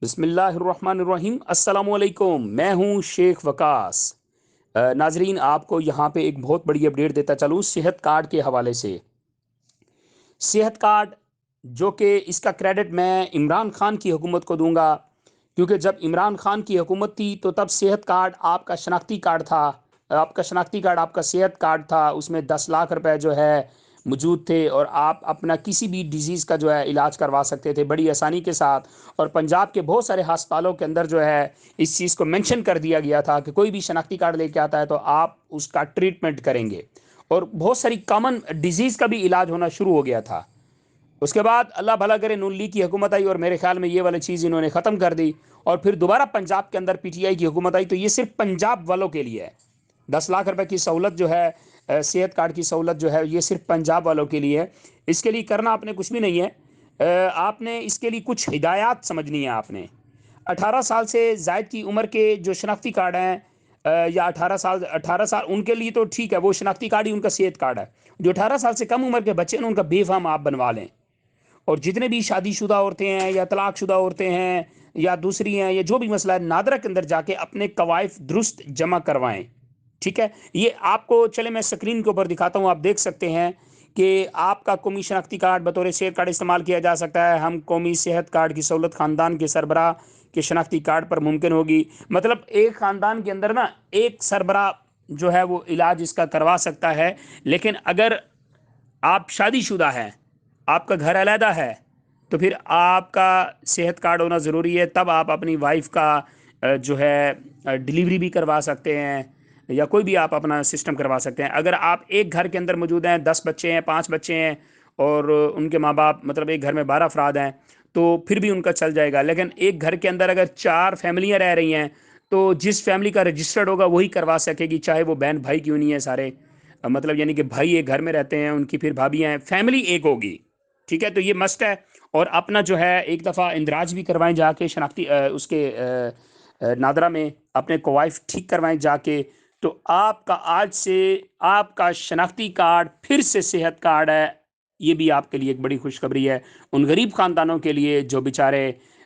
बिस्मिल्लाहिर्रहमानिर्रहीम अस्सलामुअलैकुम। मैं हूं शेख वकास। नाजरीन, आपको यहां पे एक बहुत बड़ी अपडेट देता चलूं सेहत कार्ड के हवाले से। सेहत कार्ड जो कि इसका क्रेडिट मैं इमरान खान की हुकूमत को दूंगा, क्योंकि जब इमरान खान की हुकूमत थी तो तब सेहत कार्ड आपका शनाख्ती कार्ड था। आपका शनाख्ती कार्ड आपका सेहत कार्ड था, उसमें 10 लाख रुपए जो है मौजूद थे और आप अपना किसी भी डिजीज़ का जो है इलाज करवा सकते थे बड़ी आसानी के साथ। और पंजाब के बहुत सारे अस्पतालों के अंदर जो है इस चीज़ को मेंशन कर दिया गया था कि कोई भी शनाख्ती कार्ड लेके आता है तो आप उसका ट्रीटमेंट करेंगे। और बहुत सारी कॉमन डिजीज़ का भी इलाज होना शुरू हो गया था। उसके बाद अल्लाह भला करे नून लीग की हुकूमत आई और मेरे ख्याल में ये वाली चीज़ इन्होंने ख़त्म कर दी। और फिर दोबारा पंजाब के अंदर पीटीआई की हुकूमत आई तो ये सिर्फ पंजाब वालों के लिए है। 10 लाख रुपए की सहूलत जो है, सेहत कार्ड की सहूलत जो है, ये सिर्फ पंजाब वालों के लिए है। इसके लिए करना आपने कुछ भी नहीं है। आपने इसके लिए कुछ हिदायत समझनी है। आपने 18 साल से जायद की उम्र के जो शनाख्ती कार्ड हैं, या 18 साल उनके लिए तो ठीक है, वो शनाख्ती कार्ड ही उनका सेहत कार्ड है। जो 18 साल से कम उम्र के बच्चे हैं उनका बेफाम आप बनवा लें। और जितने भी शादीशुदा औरतें हैं या तलाकशुदा औरतें हैं या दूसरी हैं या जो भी मसला है, नादरा के अंदर जाके अपने कवायफ दुरुस्त जमा करवाएं। ठीक है, ये आपको चले मैं स्क्रीन के ऊपर दिखाता हूं, आप देख सकते हैं कि आपका कौमी शनाख्ती कार्ड बतौर सेहत कार्ड इस्तेमाल किया जा सकता है। हम कौमी सेहत कार्ड की सहूलत खानदान के सरबराह के शनाख्ती कार्ड पर मुमकिन होगी। मतलब एक खानदान के अंदर ना एक सरबराह जो है वो इलाज इसका करवा सकता है। लेकिन अगर आप शादीशुदा हैं, आपका घर अलहदा है, तो फिर आपका सेहत कार्ड होना ज़रूरी है। तब आप अपनी वाइफ का जो है डिलीवरी भी करवा सकते हैं या कोई भी आप अपना सिस्टम करवा सकते हैं। अगर आप एक घर के अंदर मौजूद हैं, 10 बच्चे हैं, 5 बच्चे हैं और उनके माँ बाप, मतलब एक घर में 12 अफराद हैं, तो फिर भी उनका चल जाएगा। लेकिन एक घर के अंदर अगर 4 फैमिलियाँ रह रही हैं तो जिस फैमिली का रजिस्टर्ड होगा वही करवा सकेगी, चाहे वो बहन भाई क्यों नहीं है सारे। मतलब यानी कि भाई एक घर में रहते हैं, उनकी फिर भाभियां हैं, फैमिली एक होगी। ठीक है, तो ये मस्ट है। और अपना जो है एक दफ़ा इंदराज भी करवाएं जाके शनाख्ती उसके नादरा में अपने कवाइफ ठीक करवाएं जाके। तो आपका आज से आपका शनाख्ती कार्ड फिर से सेहत कार्ड है। ये भी आपके लिए एक बड़ी खुशखबरी है उन गरीब खानदानों के लिए जो बेचारे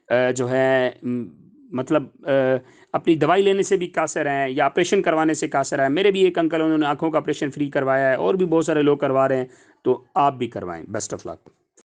जो है मतलब अपनी दवाई लेने से भी कासर हैं या ऑपरेशन करवाने से कासर हैं। मेरे भी एक अंकल, उन्होंने आंखों का ऑपरेशन फ्री करवाया है और भी बहुत सारे लोग करवा रहे हैं। तो आप भी करवाएं। Best of luck.